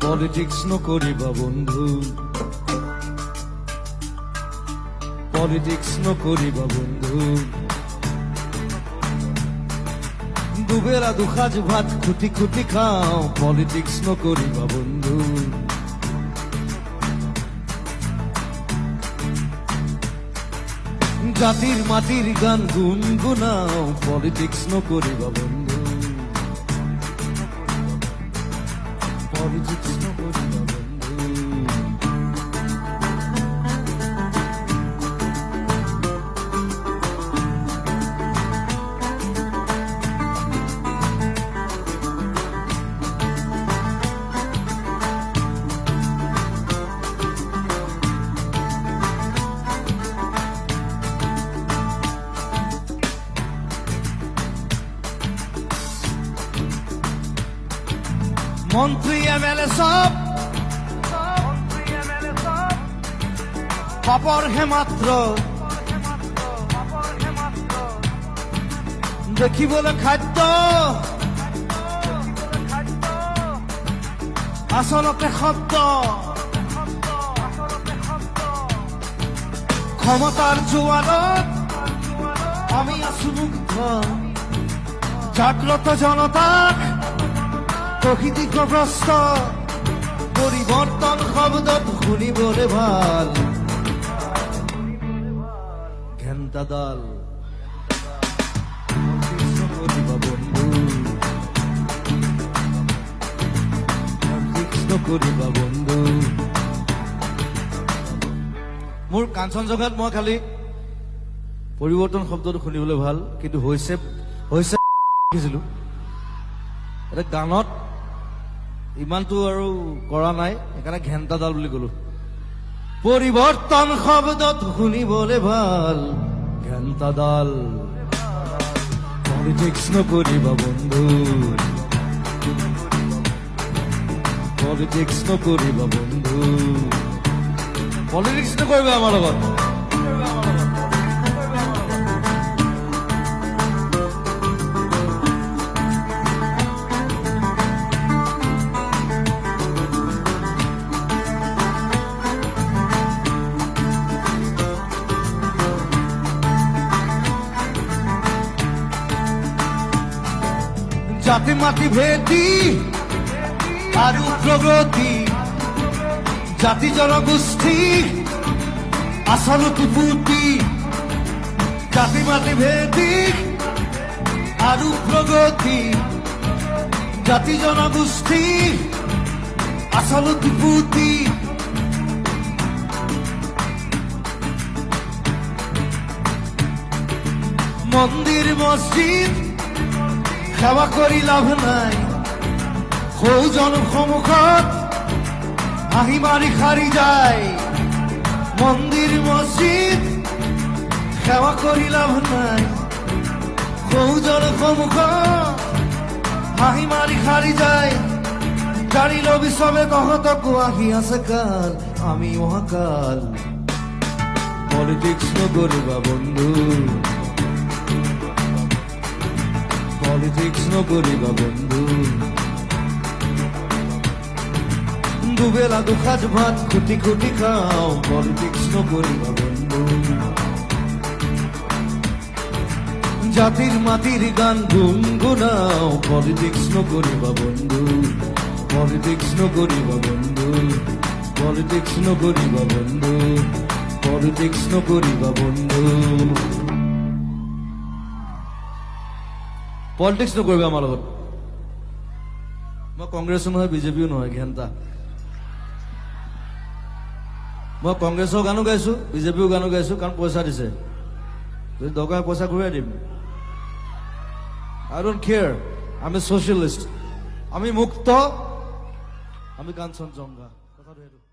Politics নকৰিবা বন্ধু, politics নকৰিবা বন্ধু। দুবেলা দুসাঁজ ভাত খুটি খুটি খাওঁ, পলিটিক্স নকৰিবা বন্ধু। জাতিৰ মাটিৰ গান গুণগুণাওঁ, পলিটিক্স নকৰিবা বন্ধু। পলিটিক্স নকৰিবা বন্ধু। মন্ত্ৰী এমএলএ সব পাপৰ হে মাত্ৰ, দেখিবলে খাদ্য আসলতে শব্দ। ক্ষমতাৰ জোয়াৰত আমি আছো মুগ্ধ, জাগ্ৰত জনতাক প্ৰকৃতিগ্ৰস্ত। পৰিবৰ্তন শব্দত শুনিবলে ভাল, ঘেন্টা দাল নকৰিবা বন্ধু, নকৰিবা বন্ধু। মোৰ কাঞ্চনজংঘাত মই খালি পৰিৱৰ্তন শব্দটো শুনিবলৈ ভাল, কিন্তু হৈছে দেখিছিলো এটা গানত ইমানটো আৰু কৰা নাই, সেইকাৰণে ঘেন্টাডাল বুলি কলো। পৰিৱৰ্তন শব্দত শুনিবলে ভাল, ঘেন্টাডাল। পলিটিক্স নকৰিবা বন্ধু, পলিটিক্স নকৰিবা বন্ধু। পলিটিক্স নকৰিবা আমাৰ লগত। জাতি মাটি ভেটি আৰু প্ৰগতি, জাতি জনগোষ্ঠী আচলতে পুতি। জাতি মাটি ভেটি আৰু প্ৰগতি, জাতি জনগোষ্ঠী আচলতে পুতি। মন্দিৰ মছজিদ সেৱা কৰি লাভ নাই, সৌজন সন্মুখত হাঁহি মাৰি সাৰি যায়। মন্দিৰ মছজিদ সেৱা কৰি লাভ নাই, সৌজন সন্মুখত হাঁহি মাৰি সাৰি যায়। জানি লবি চবে তহঁতকো আহি আছে কাল, আমি মহাকাল। পলিটিক্স নকৰিবা বন্ধু, পলিটিক্স নকৰিবা বন্ধু। দুবেলা দুসাঁজ ভাত খুটি খুটি খাওঁ, পলিটিক্স নকৰিবা বন্ধু। জাতিৰ মাটিৰ গান গুণগুণাওঁ, পলিটিক্স নকৰিবা বন্ধু। পলিটিক্স নকৰিবা বন্ধু, পলিটিক্স নকৰিবা বন্ধু, পলিটিক্স নকৰিবা বন্ধু। পলিটিক্স নকৰিবা আমাৰ লগত। মই কংগ্ৰেছো নহয়, বিজেপিও নহয়, ঘেন্টা। মই কংগ্ৰেছৰ গানো গাইছো, বিজেপিও গানো গাইছো, কাৰণ পইচা দিছে। যদি দৰকাৰ পইচা ঘূৰাই দিম। আই ডোন্ট কেয়াৰ। আমি ছচিয়েলিষ্ট, আমি মুক্ত, আমি কাঞ্চনজংঘা। কথাটো সেইটো।